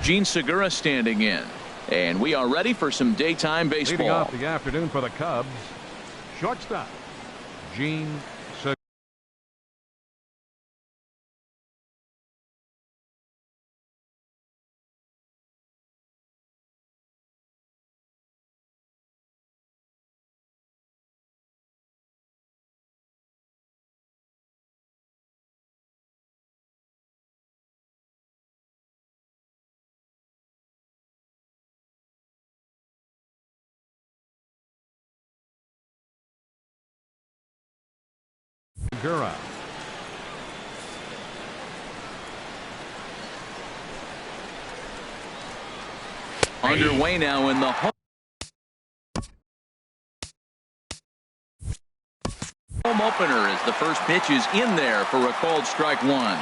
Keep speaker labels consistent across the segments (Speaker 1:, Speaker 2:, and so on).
Speaker 1: Jean Segura standing in. And we are ready for some daytime baseball.
Speaker 2: Leading off the afternoon for the Cubs, shortstop, Jean Segura.
Speaker 1: Underway now in the home opener as the first pitch is in there for a called strike one.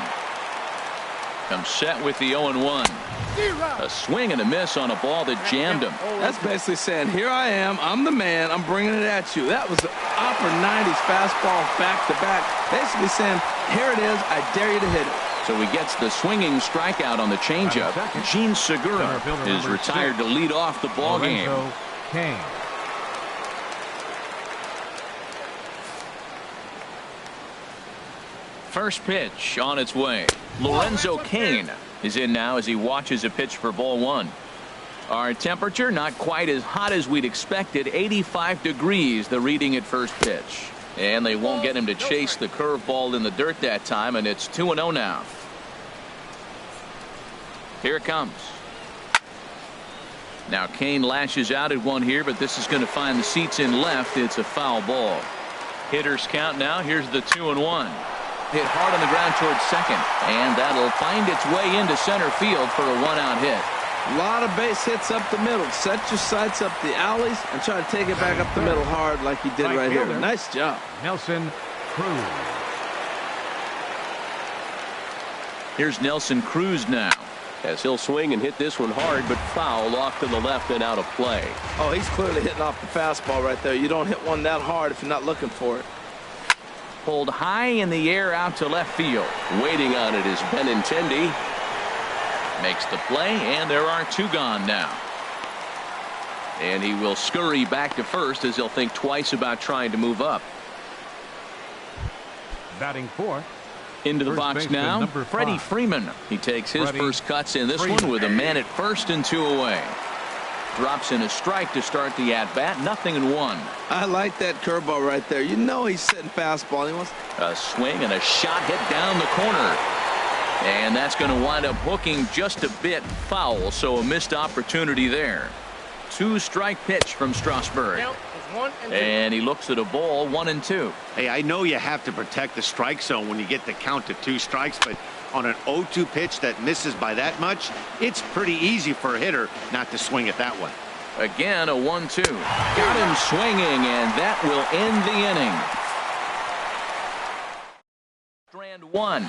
Speaker 1: Comes set with the 0-1. A swing and a miss on a ball that jammed him.
Speaker 3: That's basically saying, here I am, I'm the man, I'm bringing it at you. That was an upper 90s fastball back to back. Basically saying, here it is, I dare you to hit it.
Speaker 1: So he gets the swinging strikeout on the changeup. Jean Segura is retired to lead off the ball game.
Speaker 2: Cain.
Speaker 1: First pitch on its way. Lorenzo Cain is in now as he watches a pitch for ball one. Our temperature not quite as hot as we'd expected. 85 degrees the reading at first pitch. And they won't get him to chase the curveball in the dirt that time, and it's 2-0 now. Here it comes. Now Cain lashes out at one here, but this is going to find the seats in left. It's a foul ball. Hitters count now. Here's the 2-1. Hit hard on the ground towards second, and that'll find its way into center field for a one-out hit.
Speaker 3: A lot of base hits up the middle. Set your sights up the alleys and try to take it back up the middle hard like he did right here. Nice job.
Speaker 2: Nelson Cruz.
Speaker 1: Here's Nelson Cruz now, as he'll swing and hit this one hard, but foul off to the left and out of play.
Speaker 3: Oh, he's clearly hitting off the fastball right there. You don't hit one that hard if you're not looking for it.
Speaker 1: Pulled high in the air out to left field. Waiting on it is Benintendi. Makes the play, and there are two gone now. And he will scurry back to first as he'll think twice about trying to move up.
Speaker 2: Batting fourth.
Speaker 1: Into the box now, Freddie Freeman. He takes his first cuts in this one with a man at first and two away. Drops in a strike to start the at-bat. 0-1.
Speaker 3: I like that curveball right there. You know he's sitting fastball. He wants
Speaker 1: a swing and a shot hit down the corner. And that's going to wind up hooking just a bit foul, so a missed opportunity there. Two-strike pitch from Strasburg. And he looks at a ball, 1-2.
Speaker 4: Hey, I know you have to protect the strike zone when you get the count to 2 strikes, but on an 0-2 pitch that misses by that much, it's pretty easy for a hitter not to swing at that one.
Speaker 1: Again, a 1-2. Got him swinging, and that will end the inning. Strand one.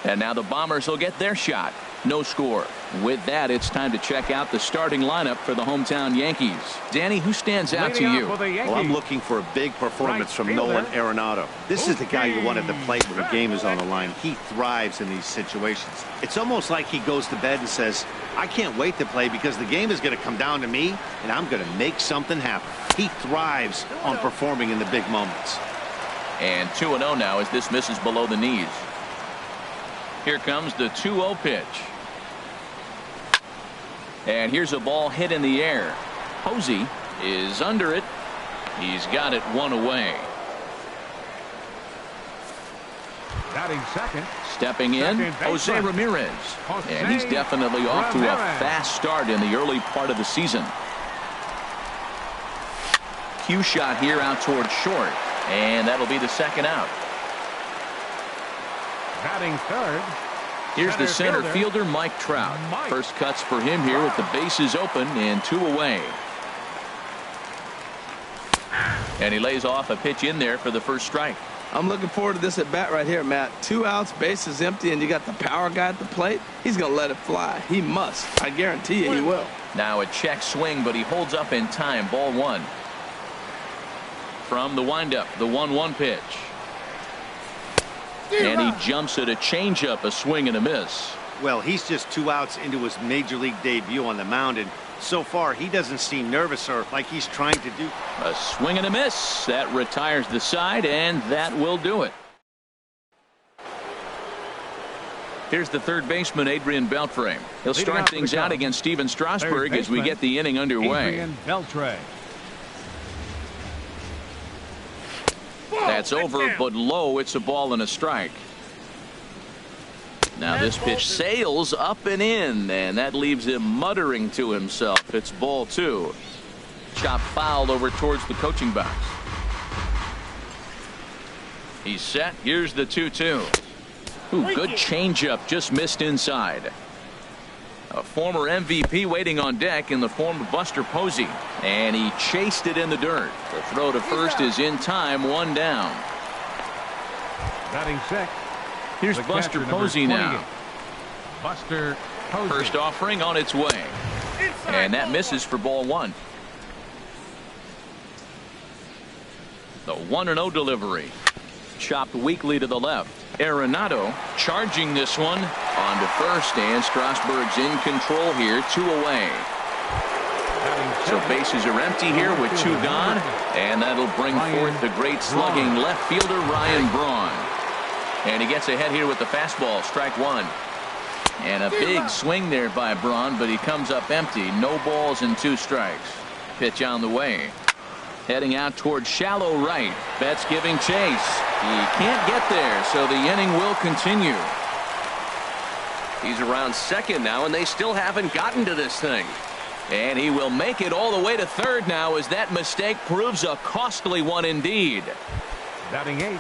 Speaker 1: And now the Bombers will get their shot. No score. With that, it's time to check out the starting lineup for the hometown Yankees. Danny, who stands out to you?
Speaker 4: Well, I'm looking for a big performance from Nolan Arenado. This is the guy you want at the plate when the game is on the line. He thrives in these situations. It's almost like he goes to bed and says, I can't wait to play because the game is going to come down to me, and I'm going to make something happen. He thrives on performing in the big moments.
Speaker 1: And 2-0 now as this misses below the knees. Here comes the 2-0 pitch. And here's a ball hit in the air. Posey is under it. He's got it one away.
Speaker 2: Batting second.
Speaker 1: Stepping in, Jose Ramirez. And he's definitely off to a fast start in the early part of the season. Cue shot here out towards short. And that'll be the second out.
Speaker 2: Batting third.
Speaker 1: Here's the center fielder, Mike Trout. First cuts for him here with the bases open and 2 away. And he lays off a pitch in there for the first strike.
Speaker 3: I'm looking forward to this at bat right here, Matt. 2 outs, bases empty, and you got the power guy at the plate. He's going to let it fly. He must. I guarantee you he will.
Speaker 1: Now a check swing, but he holds up in time. Ball one. From the windup, the 1-1 pitch. And he jumps at a changeup, a swing and a miss.
Speaker 4: Well, he's just 2 outs into his major league debut on the mound, and so far he doesn't seem nervous or like he's trying to do.
Speaker 1: A swing and a miss. That retires the side, and that will do it. Here's the third baseman, Adrian Beltre. He'll start things out against Steven Strasburg as we get the inning underway.
Speaker 2: Adrian Beltre.
Speaker 1: That's over, but low. It's a ball and a strike. Now this pitch sails up and in, and that leaves him muttering to himself. It's ball 2. Chop fouled over towards the coaching box. He's set. Here's the 2-2. Ooh, good changeup, just missed inside. A former MVP waiting on deck in the form of Buster Posey, and he chased it in the dirt. The throw to first is in time, 1 down.
Speaker 2: Batting sixth.
Speaker 1: Here's Buster Posey now.
Speaker 2: Buster Posey.
Speaker 1: First offering on its way, and that misses for ball 1. The 1-0 delivery. Chopped weakly to the left. Arenado charging this one on to first, and Strasburg's in control here, 2 away. So bases are empty here with 2 gone, and that'll bring forth the great slugging left fielder Ryan Braun. And he gets ahead here with the fastball, strike 1. And a big swing there by Braun, but he comes up empty. No balls and 2 strikes. Pitch on the way. Heading out towards shallow right. Betts giving chase. He can't get there, so the inning will continue.
Speaker 5: He's around second now, and they still haven't gotten to this thing.
Speaker 1: And he will make it all the way to third now, as that mistake proves a costly one indeed.
Speaker 2: Batting 8th.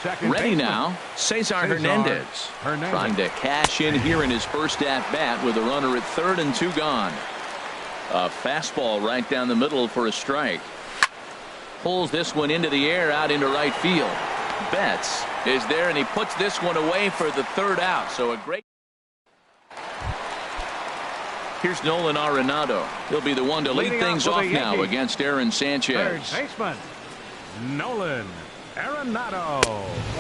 Speaker 2: Second
Speaker 1: Ready
Speaker 2: baseman.
Speaker 1: now, Cesar Hernandez. Trying to cash in here in his first at-bat with a runner at third and 2 gone. A fastball right down the middle for a strike. Pulls this one into the air out into right field. Betts is there, and he puts this one away for the 3rd out. So a great. Here's Nolan Arenado. He'll be the one to lead things off now against Aaron Sanchez.
Speaker 2: Third baseman, Nolan Arenado.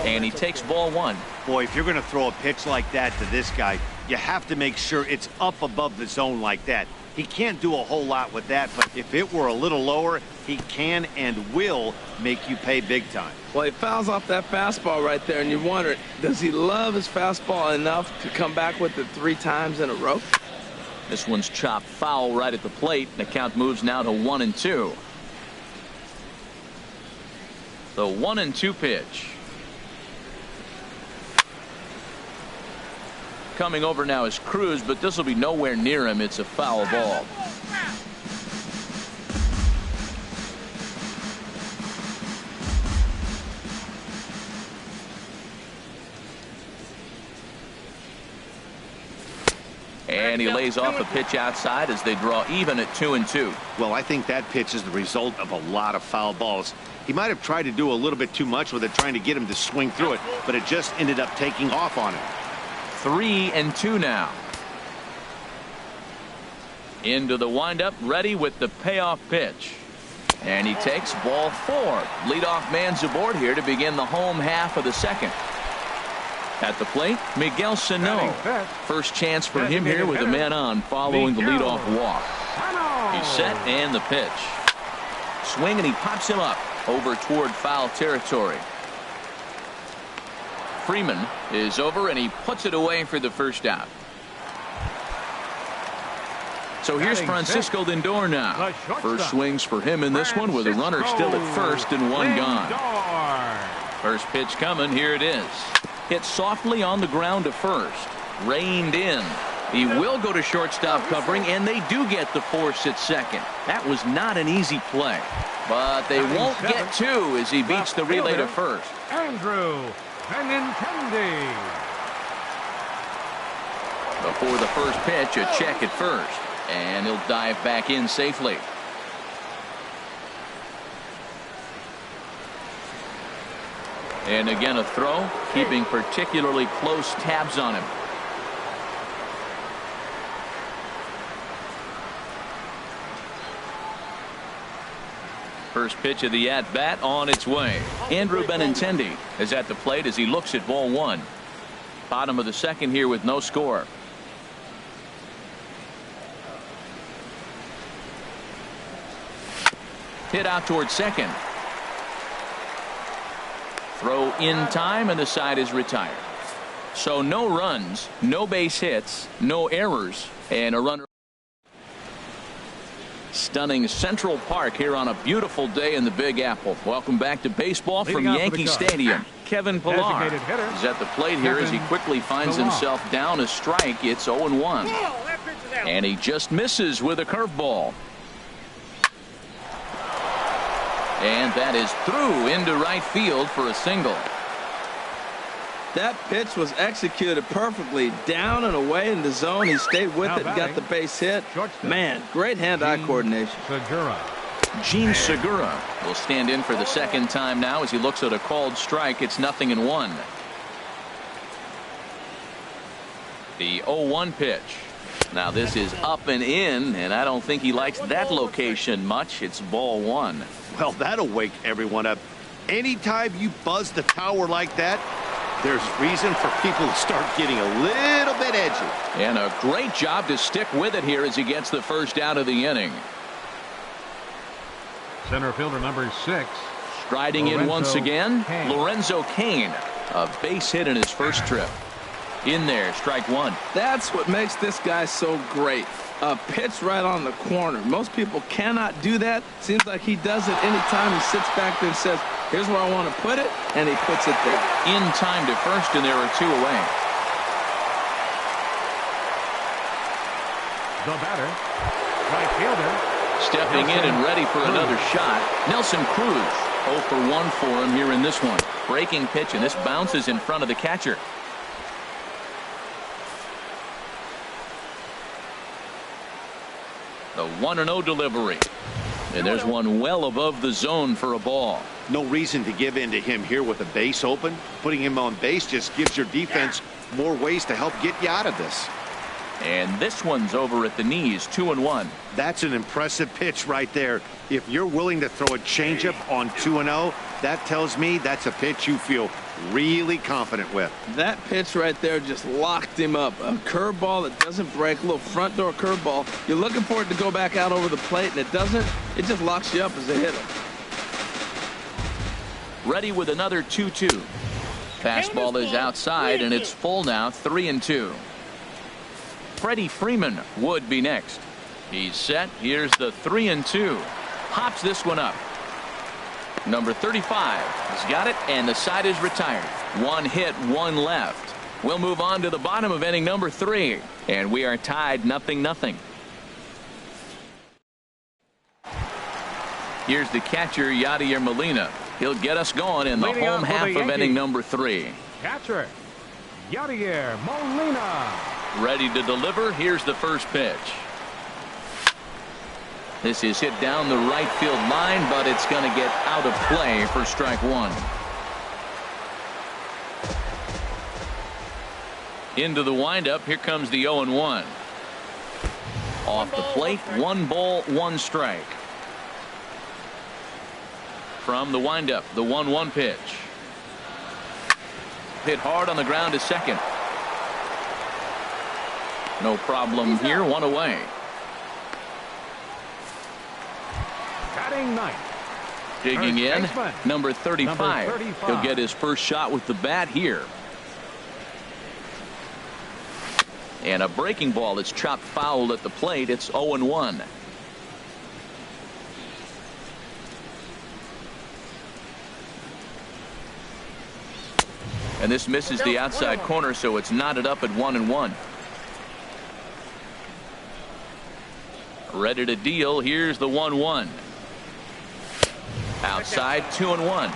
Speaker 1: And he takes ball 1.
Speaker 4: Boy, if you're going to throw a pitch like that to this guy, you have to make sure it's up above the zone like that. He can't do a whole lot with that, but if it were a little lower, he can and will make you pay big time.
Speaker 3: Well, he fouls off that fastball right there, and you wonder, does he love his fastball enough to come back with it 3 times in a row?
Speaker 1: This one's chopped foul right at the plate. The count moves now to 1-2. The 1-2 pitch. Coming over now is Cruz, but this will be nowhere near him. It's a foul ball. And he lays off a pitch outside as they draw even at 2-2.
Speaker 4: Well, I think that pitch is the result of a lot of foul balls. He might have tried to do a little bit too much with it, trying to get him to swing through it, but it just ended up taking off on him.
Speaker 1: 3-2 now. Into the windup, ready with the payoff pitch. And he takes ball 4. Leadoff man's aboard here to begin the home half of the 2nd. At the plate, Miguel Sano. First chance for him here with a man on following the leadoff walk. He's set and the pitch. Swing, and he pops him up over toward foul territory. Freeman is over, and he puts it away for the 1st out. So here's Francisco Lindor now. First swings for him in this one with a runner still at first and 1 gone. First pitch coming. Here it is. Hit softly on the ground to first. Reined in. He will go to shortstop covering, and they do get the force at second. That was not an easy play. But they won't get 2 as he beats the relay to first.
Speaker 2: Andrew Benintendi.
Speaker 1: Before the first pitch, a check at first. And he'll dive back in safely. And again a throw, keeping particularly close tabs on him. First pitch of the at-bat on its way. Andrew Benintendi is at the plate as he looks at ball 1. Bottom of the second here with no score. Hit out towards second. Throw in time, and the side is retired. So no runs, no base hits, no errors, and a runner. Stunning Central Park here on a beautiful day in the Big Apple. Welcome back to baseball from Yankee Stadium. Kevin Pillar is at the plate here as he quickly finds himself down a strike. It's 0-1. And he just misses with a curveball. And that is through into right field for a single.
Speaker 3: That pitch was executed perfectly. Down and away in the zone. He stayed with it and got the base hit. Man, great hand-eye coordination.
Speaker 1: Jean Segura will stand in for the second time now as he looks at a called strike. It's 0-1. The 0-1 pitch. Now this is up and in, and I don't think he likes that location much. It's ball one.
Speaker 4: Well, that'll wake everyone up. Anytime you buzz the tower like that, there's reason for people to start getting a little bit edgy.
Speaker 1: And a great job to stick with it here as he gets the first out of the inning.
Speaker 2: Center fielder number 6.
Speaker 1: Striding in once again, Lorenzo Cain. A base hit in his first trip. In there, strike one.
Speaker 3: That's what makes this guy so great. A pitch right on the corner. Most people cannot do that. Seems like he does it anytime he sits back there and says, here's where I want to put it, and he puts it there.
Speaker 1: In time to first, and there are two away.
Speaker 2: The batter, right fielder.
Speaker 1: Stepping in and ready for another shot, Nelson Cruz. 0 for 1 for him here in this one. Breaking pitch, and this bounces in front of the catcher. The 1-0 delivery. And there's one well above the zone for a ball.
Speaker 4: No reason to give in to him here with a base open. Putting him on base just gives your defense more ways to help get you out of this.
Speaker 1: And this one's over at the knees, 2-1.
Speaker 4: That's an impressive pitch right there. If you're willing to throw a changeup on 2-0, that tells me that's a pitch you feel really confident with.
Speaker 3: That pitch right there just locked him up. A curveball that doesn't break, a little front door curveball. You're looking for it to go back out over the plate, and it doesn't. It just locks you up as a hitter.
Speaker 1: Ready with another 2-2. Fastball is outside, and it's full now, 3-2. Freddie Freeman would be next. He's set. Here's the 3-2. Hops this one up. Number 35 has got it, and the side is retired. One hit, one left. We'll move on to the bottom of inning number 3, and we are tied 0-0. Here's the catcher, Yadier Molina. He'll get us going in the home half of inning number 3.
Speaker 2: Catcher, Yadier Molina.
Speaker 1: Ready to deliver. Here's the first pitch. This is hit down the right field line, but it's going to get out of play for strike one. Into the windup. Here comes the 0-1. Off the plate, 1 ball, 1 strike. From the windup, the 1-1 pitch. Hit hard on the ground to second. No problem here, 1 away.
Speaker 2: Batting ninth.
Speaker 1: Digging in, number 35. He'll get his first shot with the bat here. And a breaking ball that's chopped foul at the plate. It's 0-1. And this misses the outside corner, so it's knotted up at 1-1. Ready to deal. Here's the 1-1. Outside, 2-1.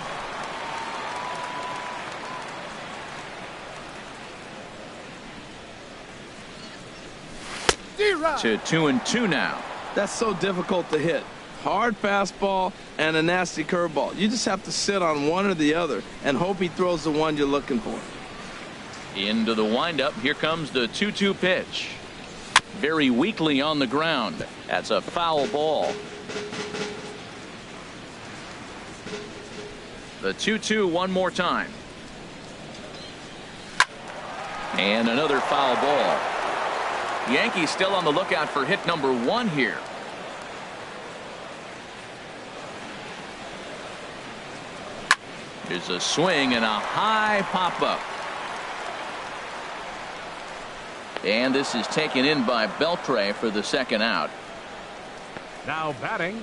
Speaker 1: To 2-2 now.
Speaker 3: That's so difficult to hit. Hard fastball and a nasty curveball. You just have to sit on one or the other and hope he throws the one you're looking for.
Speaker 1: Into the windup. Here comes the 2-2 pitch. Very weakly on the ground. That's a foul ball. The 2-2 one more time. And another foul ball. Yankees still on the lookout for hit number 1 here. There's a swing and a high pop-up. And this is taken in by Beltre for the second out.
Speaker 2: Now batting,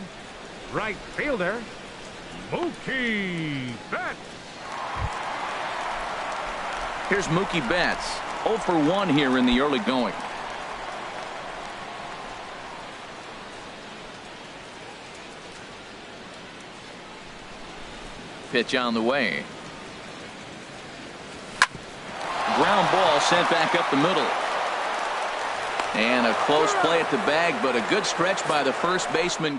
Speaker 2: right fielder, Mookie Betts.
Speaker 1: Here's Mookie Betts. 0 for 1 here in the early going. Pitch on the way. Ground ball sent back up the middle. And a close play at the bag, but a good stretch by the first baseman.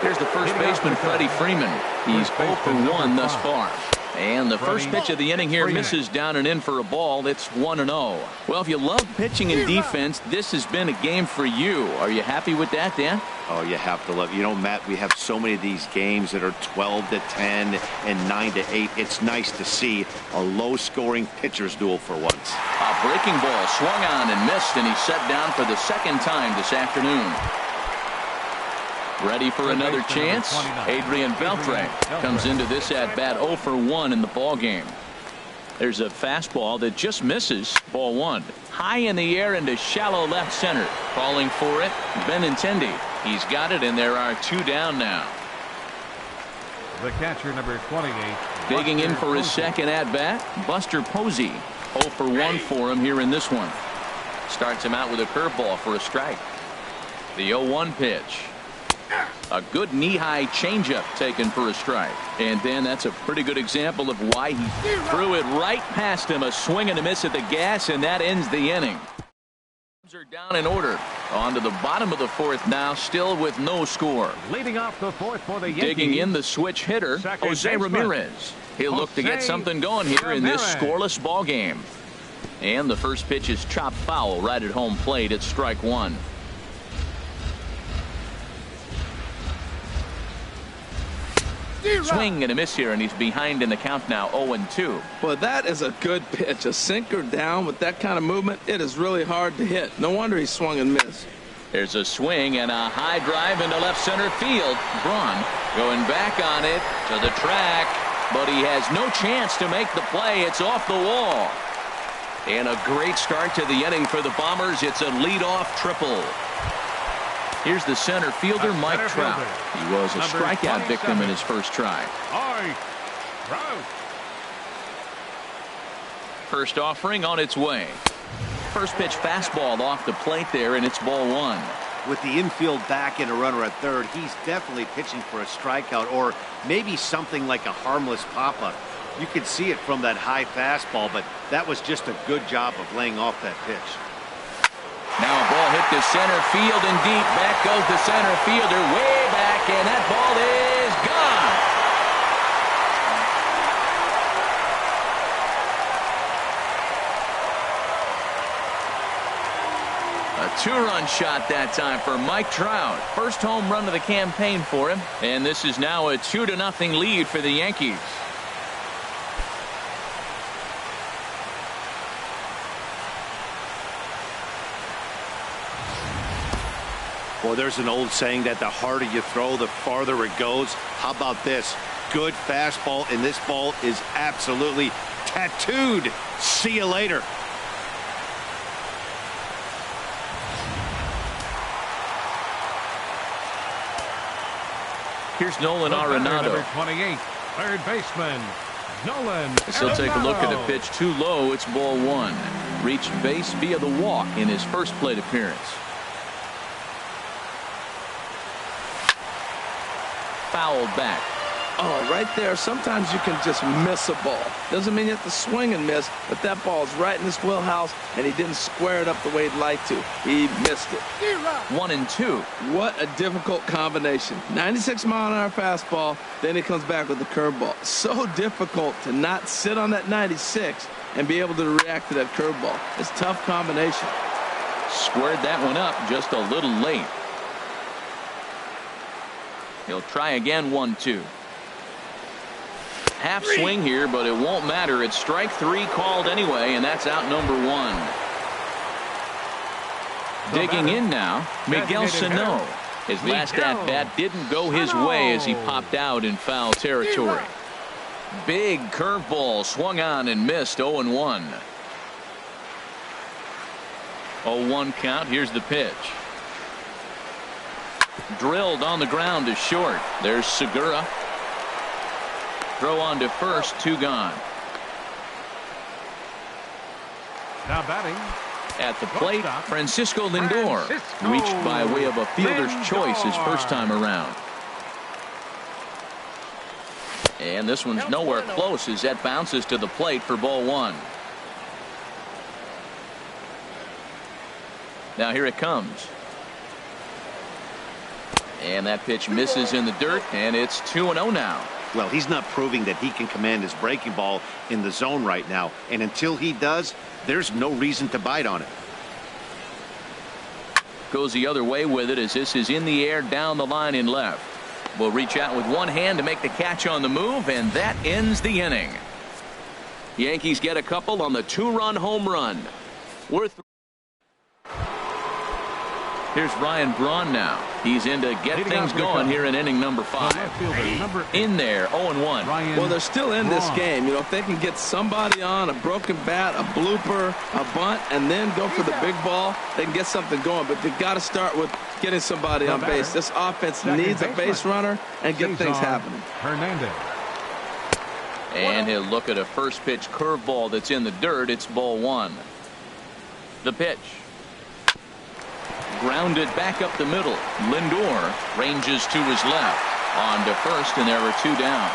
Speaker 1: Here's the first baseman, Freddie Freeman. He's 0 for 1 thus far. And the first pitch of the inning here misses down and in for a ball. It's 1-0. Well, if you love pitching and defense, this has been a game for you. Are you happy with that, Dan?
Speaker 4: Oh, you have to love it. You know, Matt, we have so many of these games that are 12-10 and 9-8. It's nice to see a low-scoring pitcher's duel for once.
Speaker 1: A breaking ball swung on and missed, and he's set down for the second time this afternoon. Ready for another chance? Adrian Beltre comes into this at bat 0 for 1 in the ball game. There's a fastball that just misses. Ball 1. High in the air into shallow left center. Calling for it, Benintendi. He's got it, and there are 2 down now.
Speaker 2: The catcher, number 28.
Speaker 1: Digging in for his second at bat, Buster Posey. 0 for 1 for him here in this one. Starts him out with a curveball for a strike. The 0-1 pitch. A good knee-high changeup taken for a strike. And then that's a pretty good example of why he threw it right past him. A swing and a miss at the gas, and that ends the inning. Are down in order. On to the bottom of the 4th now, still with no score.
Speaker 2: Leading off the 4th for the Yankees.
Speaker 1: Digging in the switch hitter, Jose Ramirez. He'll look to get something going here in this scoreless ball game. And the first pitch is chopped foul right at home plate. It's strike 1. Swing and a miss here, and he's behind in the count now, 0-2.
Speaker 3: Well, that is a good pitch. A sinker down with that kind of movement, it is really hard to hit. No wonder he swung and missed.
Speaker 1: There's a swing and a high drive into left center field. Braun going back on it to the track, but he has no chance to make the play. It's off the wall. And a great start to the inning for the Bombers. It's a leadoff triple. Here's the center fielder, Mike Trout. He was a strikeout victim in his first try. First offering on its way. First pitch fastball off the plate there, and it's ball 1.
Speaker 4: With the infield back and a runner at third, he's definitely pitching for a strikeout or maybe something like a harmless pop-up. You could see it from that high fastball, but that was just a good job of laying off that pitch.
Speaker 1: Now a ball hit to center field and deep. Back goes the center fielder way back, and that ball is gone. A 2-run shot that time for Mike Trout. First home run of the campaign for him, and this is now a 2-0 lead for the Yankees.
Speaker 4: Well, there's an old saying that the harder you throw, the farther it goes. How about this? Good fastball, and this ball is absolutely tattooed. See you later.
Speaker 1: Here's Nolan Arenado.
Speaker 2: Number 28, third baseman, Nolan
Speaker 1: As he'll take a look at the pitch too low. It's ball 1. Reached base via the walk in his first plate appearance. Fouled back.
Speaker 3: Oh, right there. Sometimes you can just miss a ball. Doesn't mean you have to swing and miss, but that ball's right in his wheelhouse, and he didn't square it up the way he'd like to. He missed it.
Speaker 1: 1-2.
Speaker 3: What a difficult combination. 96-mile-an-hour fastball, then he comes back with the curveball. So difficult to not sit on that 96 and be able to react to that curveball. It's a tough combination.
Speaker 1: Squared that one up just a little late. He'll try again. 1-2. Half swing here, but it won't matter. It's strike 3 called anyway, and that's out number 1. Digging in now, Miguel Sano. His last at-bat didn't go his way as he popped out in foul territory. Big curveball swung on and missed. 0-1. 0-1 count. Here's the pitch. Drilled on the ground to short. There's Segura. Throw on to first. 2 gone.
Speaker 2: Now batting.
Speaker 1: At the plate, Francisco Lindor reached by way of a fielder's choice his first time around. And this one's nowhere close as that bounces to the plate for ball 1. Now here it comes. And that pitch misses in the dirt, and it's 2-0 now.
Speaker 4: Well, he's not proving that he can command his breaking ball in the zone right now. And until he does, there's no reason to bite on it.
Speaker 1: Goes the other way with it as this is in the air down the line in left. Will reach out with one hand to make the catch on the move, and that ends the inning. Yankees get a couple on the 2-run home run. Here's Ryan Braun now. He's in to get things going here in inning number 5. In there, 0-1.
Speaker 3: Well, they're still in this game. You know, if they can get somebody on, a broken bat, a blooper, a bunt, and then go for the big ball, they can get something going. But they've got to start with getting somebody on base. This offense needs a base runner and get things happening.
Speaker 2: Hernandez.
Speaker 1: And he'll look at a first pitch curveball that's in the dirt. It's ball 1. The pitch. Grounded back up the middle. Lindor ranges to his left. On to first, and there are 2 down.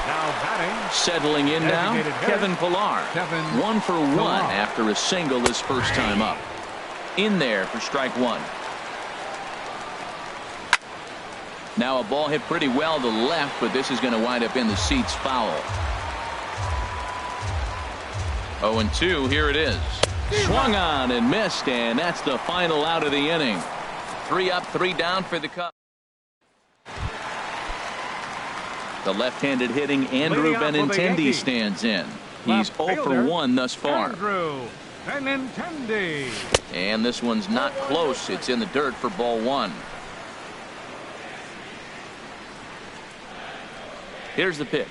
Speaker 2: Now batting.
Speaker 1: Settling in now, Kevin Pillar. 1 for 1 after a single his first time up. In there for strike 1. Now a ball hit pretty well to the left, but this is going to wind up in the seats foul. 0-2, here it is. Swung on and missed, and that's the final out of the inning. 3 up, 3 down for the Cubs. The left-handed hitting Andrew Benintendi stands in. He's 0 for 1 thus far.
Speaker 2: Andrew Benintendi.
Speaker 1: And this one's not close. It's in the dirt for ball 1. Here's the pitch.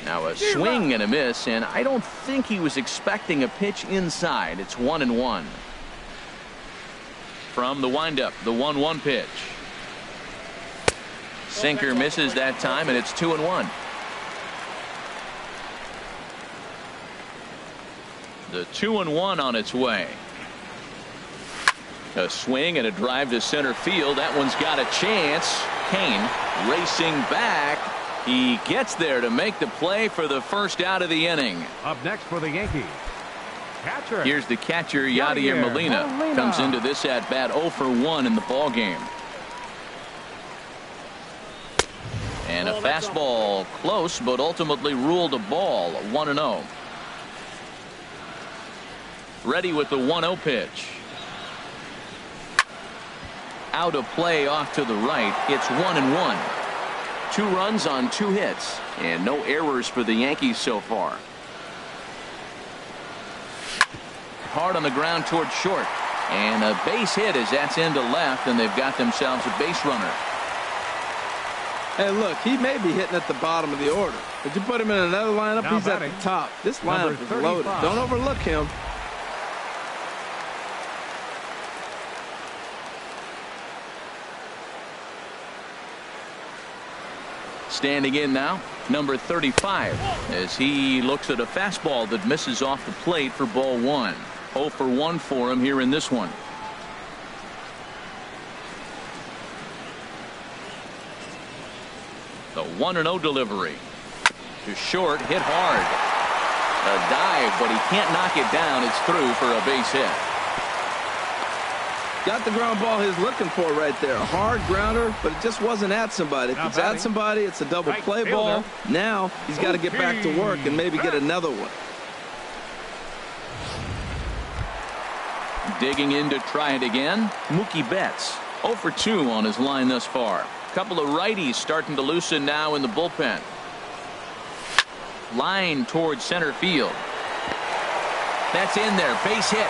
Speaker 1: Now a swing and a miss, and I don't think he was expecting a pitch inside. It's 1-1. From the windup, the 1-1 pitch. Sinker misses that time, and it's 2-1. The 2-1 on its way. A swing and a drive to center field. That one's got a chance. Kane racing back. He gets there to make the play for the first out of the inning.
Speaker 2: Up next for the Yankees. Catcher.
Speaker 1: Here's the catcher, Yadier Molina. Comes into this at bat 0 for 1 in the ball game. And a fastball close, but ultimately ruled a ball. 1-0. Ready with the 1-0 pitch. Out of play off to the right. It's 1-1. 2 runs on 2 hits, and no errors for the Yankees so far. Hard on the ground toward short, and a base hit as that's into left, and they've got themselves a base runner.
Speaker 3: Hey, look, he may be hitting at the bottom of the order, but you put him in another lineup,
Speaker 2: now
Speaker 3: he's batting at the top. This lineup is loaded. Don't overlook him.
Speaker 1: Standing in now, number 35, as he looks at a fastball that misses off the plate for ball 1. 0 for 1 for him here in this one. The 1-0 delivery. To short, hit hard. A dive, but he can't knock it down. It's through for a base hit.
Speaker 3: Got the ground ball he's looking for right there. A hard grounder, but it just wasn't at somebody. If it's at somebody, it's a double play ball. Now he's got to get back to work and maybe get another one.
Speaker 1: Digging in to try it again, Mookie Betts. 0 for 2 on his line thus far. couple of righties starting to loosen now in the bullpen. Line towards center field. That's in there. Base hit.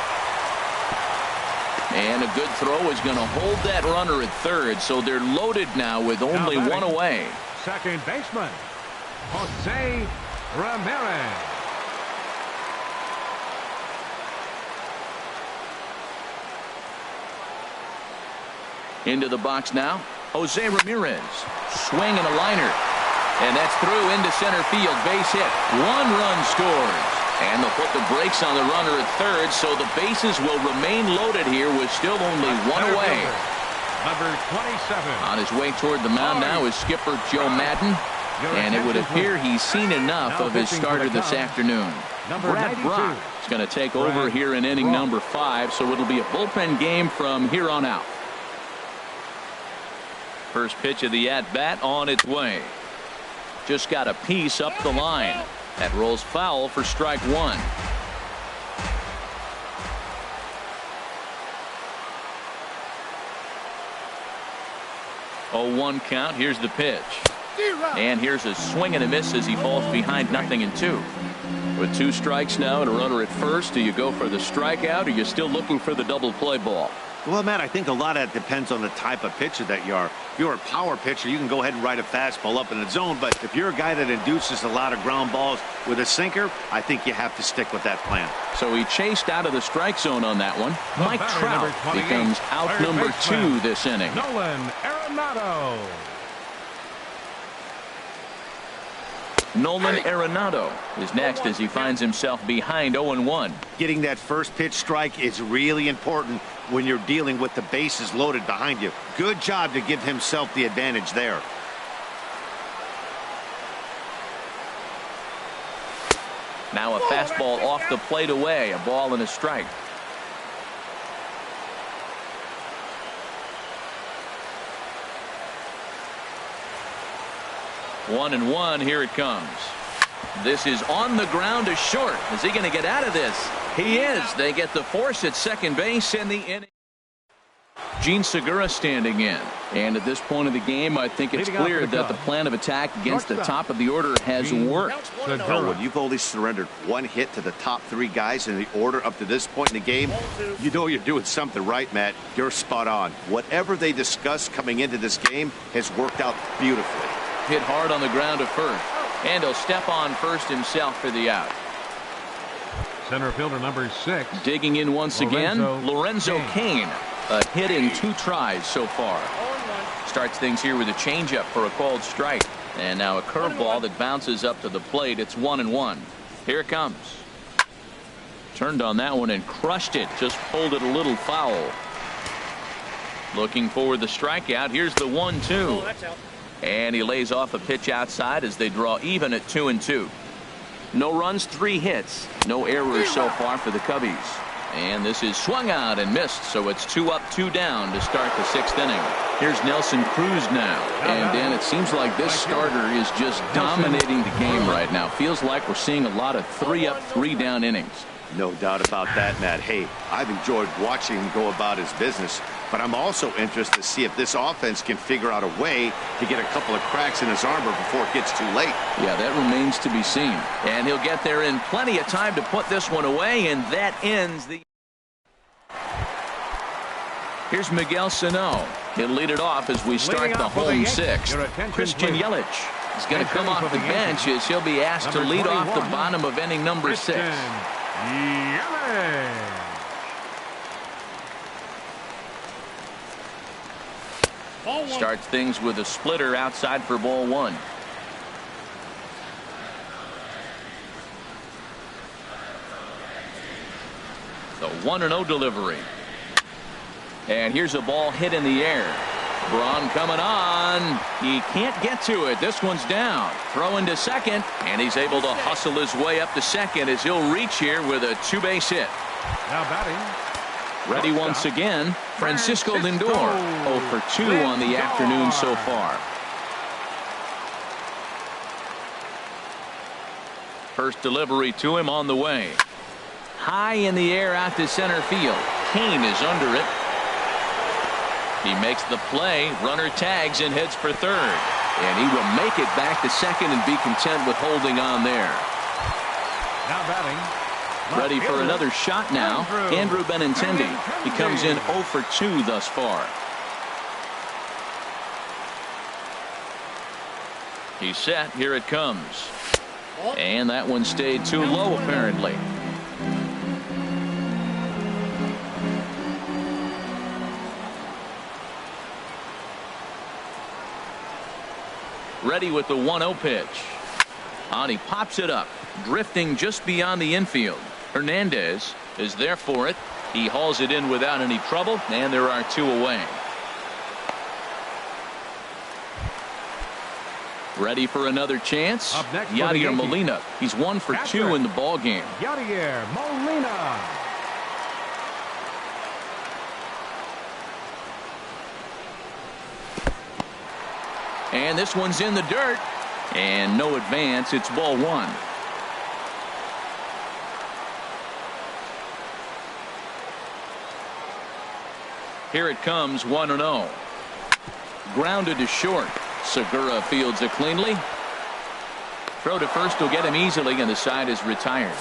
Speaker 1: And a good throw is going to hold that runner at third, so they're loaded now with only one away.
Speaker 2: Second baseman, Jose Ramirez.
Speaker 1: Into the box now, Jose Ramirez. Swing and a liner. And that's through into center field. Base hit. One run scores. And they'll put the brakes on the runner at third, so the bases will remain loaded here with still only one away.
Speaker 2: Number 27.
Speaker 1: On his way toward the mound now is skipper Joe Madden. And it would appear he's seen enough of his starter this afternoon. Brad Brach is going to take over here in inning number 5, so it'll be a bullpen game from here on out. First pitch of the at-bat on its way. Just got a piece up the line. That rolls foul for strike one. 0-1 count. Here's the pitch. And here's a swing and a miss as he falls behind 0-2. With 2 strikes now and a runner at first, do you go for the strikeout or are you still looking for the double play ball?
Speaker 4: Well, Matt, I think a lot of that depends on the type of pitcher that you are. If you're a power pitcher, you can go ahead and ride a fastball up in the zone. But if you're a guy that induces a lot of ground balls with a sinker, I think you have to stick with that plan.
Speaker 1: So he chased out of the strike zone on that one. Mike Trout becomes out number 2 this inning.
Speaker 2: Nolan Arenado.
Speaker 1: Nolan Arenado is next as he finds himself behind 0-1.
Speaker 4: Getting that first pitch strike is really important when you're dealing with the bases loaded behind you. Good job to give himself the advantage there.
Speaker 1: Now a fastball off the plate away. A ball and a strike. One and one. Here it comes. This is on the ground to short. Is he going to get out of this? He is. They get the force at second base in the inning. Gene Segura standing in. And at this point of the game, I think it's clear that the plan of attack against the top of the order has worked.
Speaker 4: Well, when you've only surrendered 1 hit to the top 3 guys in the order up to this point in the game, you know you're doing something right, Matt. You're spot on. Whatever they discussed coming into this game has worked out beautifully.
Speaker 1: Hit hard on the ground to first. And he'll step on first himself for the out.
Speaker 2: Center fielder number 6.
Speaker 1: Digging in once again, Lorenzo Cain. A hit in 2 tries so far. Starts things here with a changeup for a called strike. And now a curveball that bounces up to the plate. It's 1-1. Here it comes. Turned on that one and crushed it. Just pulled it a little foul. Looking for the strikeout. Here's the 1-2. And he lays off a pitch outside as they draw even at 2-2. No runs, 3 hits. No errors so far for the Cubbies. And this is swung out and missed, so it's 2 up, 2 down to start the 6th inning. Here's Nelson Cruz now. And Dan, it seems like this starter is just dominating the game right now. Feels like we're seeing a lot of 3 up, 3 down innings.
Speaker 4: No doubt about that, Matt. Hey, I've enjoyed watching him go about his business, but I'm also interested to see if this offense can figure out a way to get a couple of cracks in his armor before it gets too late. Yeah,
Speaker 1: that remains to be seen. And he'll get there in plenty of time to put this one away, and that ends the... Here's Miguel Sano. He'll lead it off as we start the home 6th. Christian Yelich is going to come off the bench as he'll be asked to lead off the bottom of inning number 6. Starts things with a splitter outside for ball 1. The 1-0 delivery. And here's a ball hit in the air. Braun coming on. He can't get to it. This one's down. Throw into second. And he's able to hustle his way up to second as he'll reach here with a 2-base hit.
Speaker 2: Now batting.
Speaker 1: Ready once again, Francisco Lindor. 0 for 2 on the afternoon so far. First delivery to him on the way. High in the air out to center field. Cain is under it. He makes the play. Runner tags and heads for third. And he will make it back to second and be content with holding on there.
Speaker 2: Now batting.
Speaker 1: Ready for another shot now. Andrew Benintendi. He comes in 0 for 2 thus far. He's set. Here it comes. And that one stayed too low apparently. Ready with the 1-0 pitch. And he pops it up, drifting just beyond the infield. Hernandez is there for it. He hauls it in without any trouble, and there are 2 away. Ready for another chance.
Speaker 2: Up next,
Speaker 1: Yadier Molina. He's 1 for 2 in the ball game.
Speaker 2: Yadier Molina.
Speaker 1: And this one's in the dirt. And no advance. It's ball 1. Here it comes, 1-0. Grounded to short. Segura fields it cleanly. Throw to first will get him easily, and the side is retired.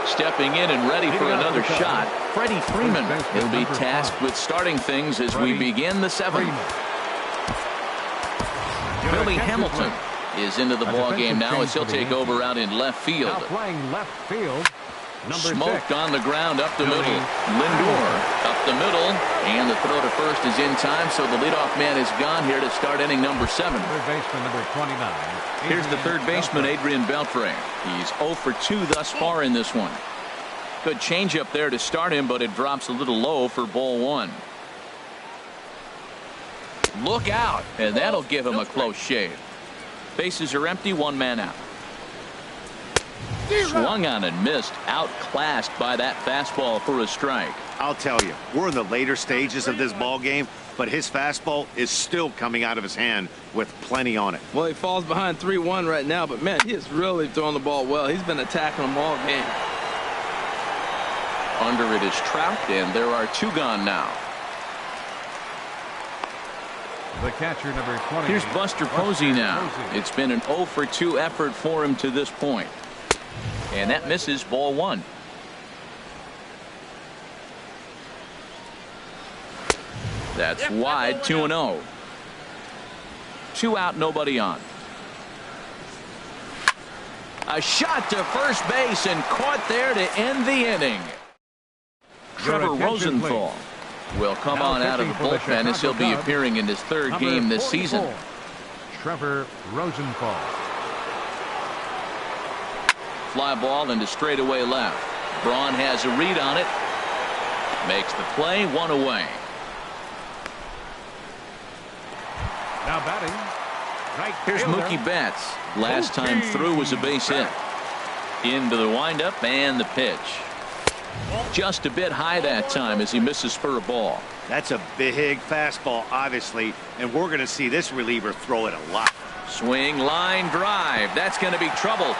Speaker 1: Stepping in and ready for another shot, Freddie Freeman. He'll be tasked with starting things as we begin the 7th. Billy Hamilton is into the ball game now as he'll take over out in left field.
Speaker 2: Now playing left field.
Speaker 1: Smoked
Speaker 2: 6.
Speaker 1: on the ground up the middle. Lindor up the middle, and the throw to first is in time, so the leadoff man is gone here to start inning number 7.
Speaker 2: Third baseman number 29.
Speaker 1: Here's the third baseman, Adrian Beltre. He's 0 for 2 thus far in this one. Good changeup there to start him, but it drops a little low for ball 1. Look out, and that'll give him a close shave. Bases are empty, 1 man out. Swung on and missed, outclassed by that fastball for a strike.
Speaker 4: I'll tell you, we're in the later stages of this ball game, but his fastball is still coming out of his hand with plenty on it.
Speaker 3: Well, he falls behind 3-1 right now, but man, he is really throwing the ball well. He's been attacking them all game.
Speaker 1: Under it is Trout, and there are 2 gone now.
Speaker 2: The catcher number 20.
Speaker 1: Here's Buster Posey now. It's been an 0 for 2 effort for him to this point. And that misses, ball 1. That's wide, 2-0. 2 out, nobody on. A shot to first base and caught there to end the inning. Trevor Rosenthal will come on out of the bullpen as he'll be appearing in his 3rd game this season.
Speaker 2: Trevor Rosenthal.
Speaker 1: Fly ball into straightaway left. Braun has a read on it. Makes the play, 1 away.
Speaker 2: Now batting. Right
Speaker 1: Here's
Speaker 2: fielder.
Speaker 1: Mookie Betts. Last time through was a base hit. Into the windup and the pitch. Just a bit high that time as he misses for a ball.
Speaker 4: That's a big fastball, obviously, and we're going to see this reliever throw it a lot.
Speaker 1: Swing, line drive. That's going to be trouble.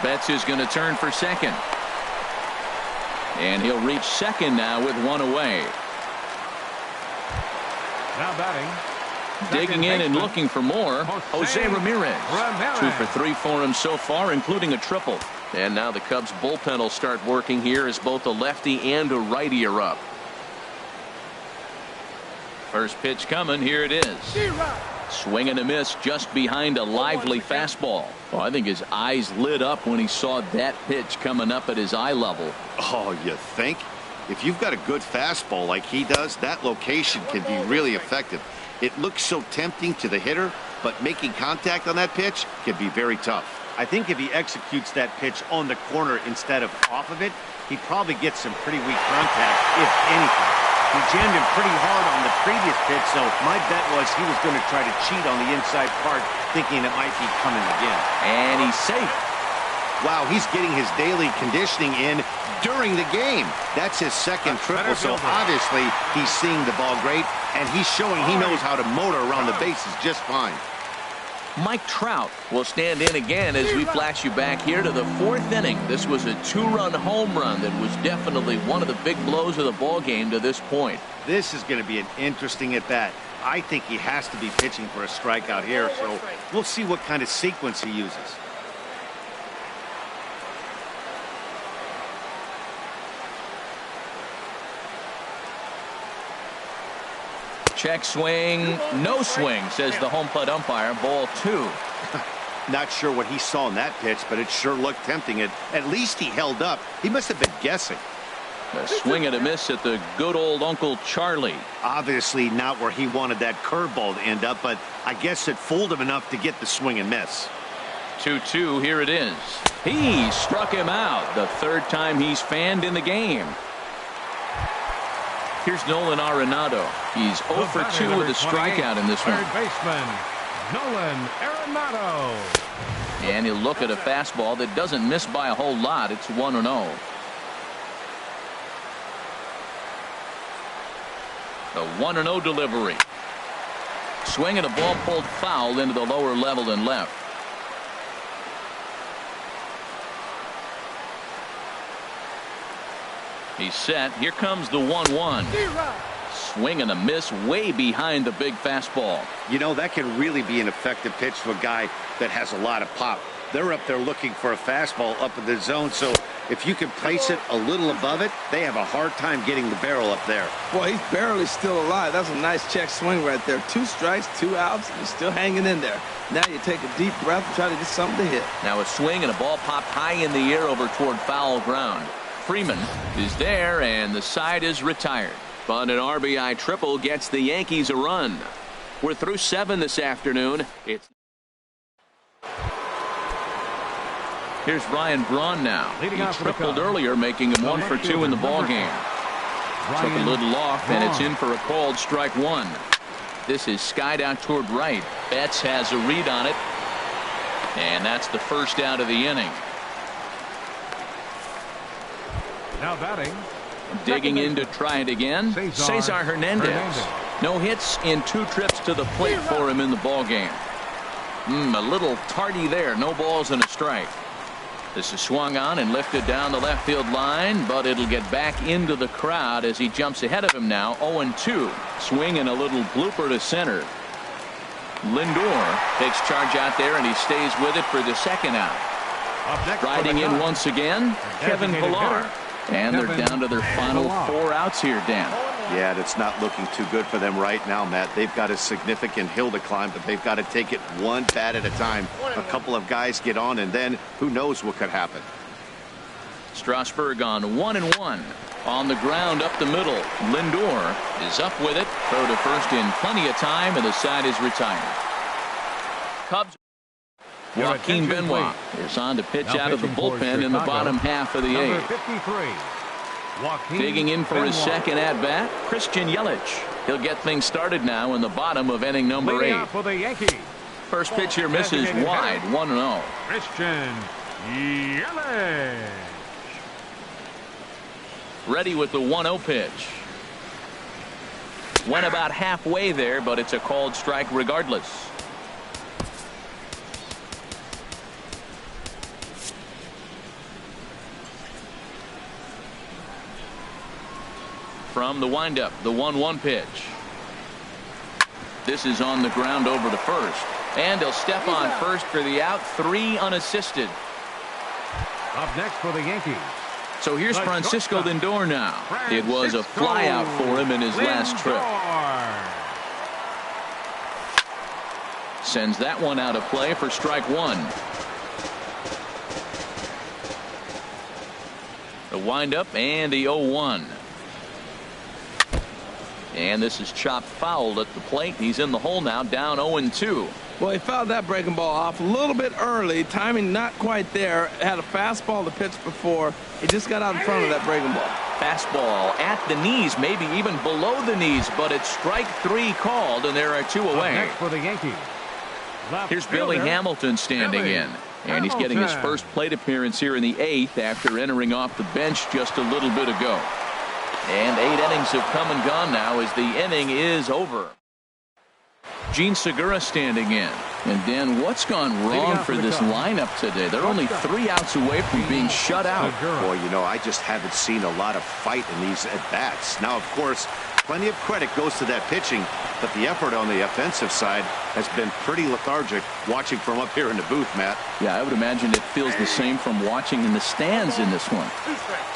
Speaker 1: Betts is going to turn for second. And he'll reach second now with 1 away.
Speaker 2: Now batting.
Speaker 1: Digging in and looking for more, Jose Ramirez. 2 for 3 for him so far, including a triple. And now the Cubs bullpen will start working here as both a lefty and a righty are up. First pitch coming, here it is. Swing and a miss just behind a lively fastball. Well, I think his eyes lit up when he saw that pitch coming up at his eye level.
Speaker 4: Oh, you think? If you've got a good fastball like he does, that location can be really effective. It looks so tempting to the hitter, but making contact on that pitch can be very tough. I think if he executes that pitch on the corner instead of off of it, he probably gets some pretty weak contact, if anything. He jammed him pretty hard on the previous pitch, so my bet was he was going to try to cheat on the inside part, thinking it might be coming again.
Speaker 1: And he's safe.
Speaker 4: Wow, he's getting his daily conditioning in during the game. That's his second triple, so obviously he's seeing the ball great, and he's showing he knows how to motor around the bases just fine.
Speaker 1: Mike Trout will stand in again as we flash you back here to the 4th inning. This was a 2-run home run that was definitely one of the big blows of the ball game to this point.
Speaker 4: This is going to be an interesting at-bat. I think he has to be pitching for a strikeout here, so we'll see what kind of sequence he uses.
Speaker 1: Check swing, no swing, says the home plate umpire. Ball 2.
Speaker 4: Not sure what he saw in that pitch, but it sure looked tempting. At least he held up. He must have been guessing.
Speaker 1: A swing and a miss at the good old Uncle Charlie.
Speaker 4: Obviously not where he wanted that curveball to end up, but I guess it fooled him enough to get the swing and miss.
Speaker 1: 2-2, here it is. He struck him out, the 3rd time he's fanned in the game. Here's Nolan Arenado. He's 0 for 2 with a strikeout in this one.
Speaker 2: Third baseman, Nolan Arenado.
Speaker 1: And he'll look at a fastball that doesn't miss by a whole lot. It's 1-0. The 1-0 delivery. Swing and a ball pulled foul into the lower level and left. He's set. Here comes the 1-1. Swing and a miss way behind the big fastball.
Speaker 4: You know, that can really be an effective pitch to a guy that has a lot of pop. They're up there looking for a fastball up in the zone, so if you can place it a little above it, they have a hard time getting the barrel up there.
Speaker 3: Boy, he's barely still alive. That's a nice check swing right there. 2 strikes, 2 outs, and he's still hanging in there. Now you take a deep breath and try to get something to hit.
Speaker 1: Now a swing and a ball popped high in the air over toward foul ground. Freeman is there, and the side is retired. But an RBI triple gets the Yankees a run. We're through 7 this afternoon. Here's Ryan Braun now. He tripled earlier, making him 1 for 2 in the ball game. Took a little off, and it's in for a called strike 1. This is skied out toward right. Betts has a read on it, and that's the first out of the inning.
Speaker 2: Now batting.
Speaker 1: Digging in to try it again, Cesar Hernandez. No hits in 2 trips to the plate for him in the ball game. A little tardy there. No balls and a strike. This is swung on and lifted down the left field line, but it'll get back into the crowd as he jumps ahead of him now. 0-2. Swing and a little blooper to center. Lindor takes charge out there, and he stays with it for the 2nd out. Riding in once again, Kevin Pillar. And they're down to their final 4 outs here, Dan.
Speaker 4: Yeah, it's not looking too good for them right now, Matt. They've got a significant hill to climb, but they've got to take it one bat at a time. A couple of guys get on, and then who knows what could happen.
Speaker 1: Strasburg on 1-1. On the ground up the middle. Lindor is up with it. Throw to first in plenty of time, and the side is retired. Cubs. Joaquin Benoit is on to pitch out of the bullpen in the bottom half of the 8th. Digging in for his 2nd at-bat, Christian Yelich. He'll get things started now in the bottom of inning number 8. First pitch here misses wide, 1-0.
Speaker 2: Christian Yelich.
Speaker 1: Ready with the 1-0 pitch. Went about halfway there, but it's a called strike regardless. From the windup, the 1-1 pitch. This is on the ground over to first. And he'll step on first for the out. 3 unassisted.
Speaker 2: Up next for the Yankees.
Speaker 1: So here's Francisco Lindor now. It was a flyout for him in his last trip. Sends that one out of play for strike 1. The windup and the 0-1. And this is chopped foul at the plate. He's in the hole now, down 0-2.
Speaker 3: Well, he fouled that breaking ball off a little bit early. Timing not quite there. Had a fastball to pitch before. He just got out in front of that breaking ball.
Speaker 1: Fastball at the knees, maybe even below the knees, but it's strike 3 called, and there are 2 away.
Speaker 2: Next for the Yankees.
Speaker 1: Here's Billy Hamilton standing in. And he's getting his first plate appearance here in the 8th after entering off the bench just a little bit ago. And 8 innings have come and gone now as the inning is over. Gene Segura standing in. And Dan, what's gone wrong for this lineup today? They're only 3 outs away from being shut out.
Speaker 4: Boy, you know, I just haven't seen a lot of fight in these at-bats. Now, of course, plenty of credit goes to that pitching, but the effort on the offensive side has been pretty lethargic watching from up here in the booth, Matt.
Speaker 1: Yeah, I would imagine it feels the same from watching in the stands in this one.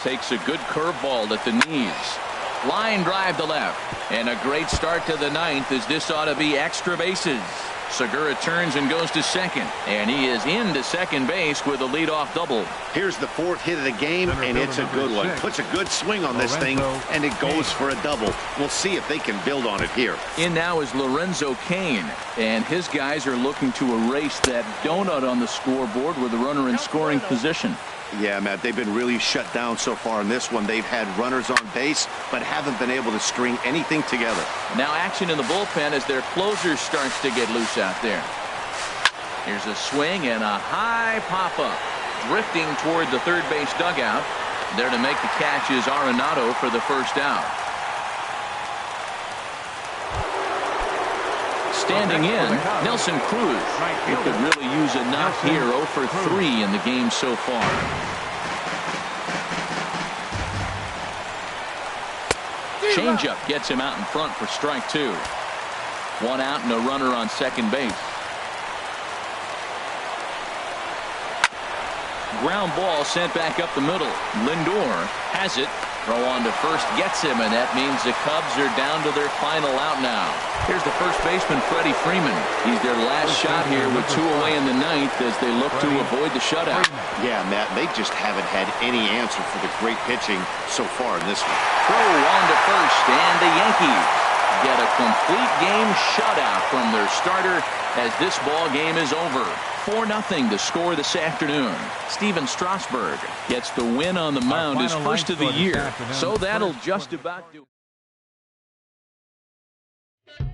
Speaker 1: Takes a good curveball at the knees. Line drive to left. And a great start to the 9th, as this ought to be extra bases. Segura turns and goes to second, and he is into second base with a leadoff double.
Speaker 4: Here's the 4th hit of the game, and it's a good one. Puts a good swing on this thing, and it goes for a double. We'll see if they can build on it here.
Speaker 1: In now is Lorenzo Cain, and his guys are looking to erase that donut on the scoreboard with a runner in scoring position.
Speaker 4: Yeah, Matt, they've been really shut down so far in this one. They've had runners on base, but haven't been able to string anything together.
Speaker 1: Now action in the bullpen as their closer starts to get loose out there. Here's a swing and a high pop-up. Drifting toward the third base dugout. There to make the catch is Arenado for the first out. Standing in, Nelson Cruz. He could really use a knock here. 0 for 3 in the game so far. Changeup gets him out in front for strike 2. 1 out and a runner on second base. Ground ball sent back up the middle. Lindor has it. Throw on to first gets him, and that means the Cubs are down to their final out now. Here's the first baseman, Freddie Freeman. He's their last shot here with 2 away in the 9th as they look to avoid the shutout.
Speaker 4: Yeah, Matt, they just haven't had any answer for the great pitching so far in this one.
Speaker 1: Throw on to first, and the Yankees get a complete game shutout from their starter as this ball game is over. 4-0 to score this afternoon. Steven Strasburg gets the win on the mound, his first of the year. So that'll just about do it.